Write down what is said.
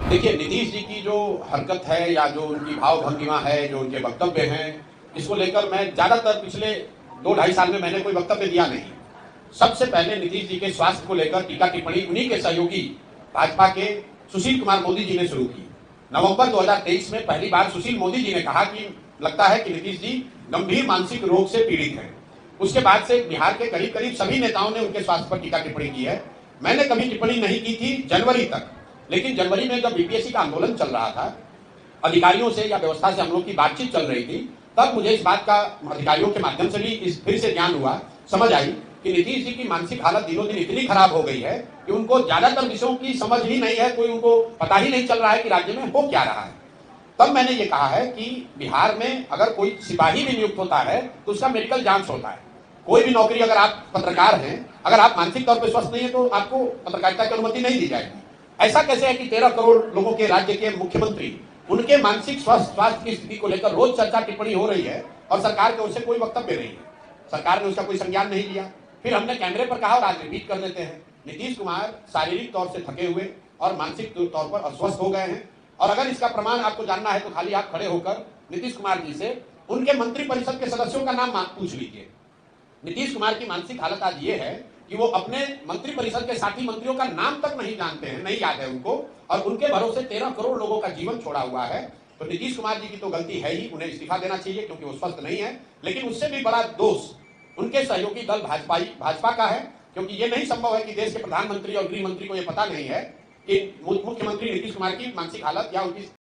देखिए, नीतीश जी की जो हरकत है या जो उनकी भाव भंगिमा है, जो उनके वक्तव्य हैं, इसको लेकर मैं ज़्यादातर पिछले 2 ढाई साल में मैंने कोई वक्तव्य दिया नहीं। सबसे पहले नीतीश जी के स्वास्थ्य को लेकर टीका टिप्पणी उन्हीं के सहयोगी भाजपा के सुशील कुमार मोदी जी ने शुरू की। नवंबर 2023 में पहली बार सुशील मोदी जी ने कहा कि लगता है कि नीतीश जी गंभीर मानसिक रोग से पीड़ित हैं। उसके बाद से बिहार के करीब करीब सभी नेताओं ने उनके स्वास्थ्य पर टीका टिप्पणी की है। मैंने कभी टिप्पणी नहीं की थी जनवरी तक, लेकिन जनवरी में जब बीपीएससी का आंदोलन चल रहा था, अधिकारियों से या व्यवस्था से हम लोग की बातचीत चल रही थी, तब मुझे इस बात का अधिकारियों के माध्यम से भी इस फिर से ज्ञान हुआ, समझ आई कि नीतीश जी की मानसिक हालत दिनों दिन इतनी खराब हो गई है कि उनको ज्यादातर विषयों की समझ ही नहीं है, कोई उनको पता ही नहीं चल रहा है कि राज्य में हो क्या रहा है। तब मैंने ये कहा है कि बिहार में अगर कोई सिपाही भी नियुक्त होता है तो उसका मेडिकल जांच होता है। कोई भी नौकरी, अगर आप पत्रकार हैं, अगर आप मानसिक तौर पर स्वस्थ नहीं है तो आपको पत्रकारिता की अनुमति नहीं दी जाएगी। ऐसा कैसे है कि 13 करोड़ लोगों के राज्य के मुख्यमंत्री, उनके मानसिक स्वास्थ्य की स्थिति को लेकर रोज चर्चा टिप्पणी हो रही है और सरकार की ओर से कोई वक्तव्य नहीं है, सरकार ने उसका कोई संज्ञान नहीं लिया। फिर हमने कैमरे पर कहा और आज रिपीट कर देते हैं, नीतीश कुमार शारीरिक तौर से थके हुए और मानसिक तौर पर अस्वस्थ हो गए हैं। और अगर इसका प्रमाण आपको जानना है तो खाली आप खड़े होकर नीतीश कुमार जी से उनके मंत्रिपरिषद के सदस्यों का नाम पूछ लीजिए। नीतीश कुमार की मानसिक हालत आज ये है कि वो अपने मंत्रिपरिषद के साथी मंत्रियों का नाम तक नहीं जानते हैं, नहीं याद है उनको, और उनके भरोसे 13 करोड़ लोगों का जीवन छोड़ा हुआ है। तो नीतीश कुमार जी की तो गलती है ही, उन्हें इस्तीफा देना चाहिए क्योंकि वो स्वस्थ नहीं है। लेकिन उससे भी बड़ा दोष उनके सहयोगी दल भाजपा का है, क्योंकि ये नहीं संभव है कि देश के प्रधानमंत्री और गृह मंत्री को ये पता नहीं है कि मुख्यमंत्री नीतीश कुमार की मानसिक हालत या उनकी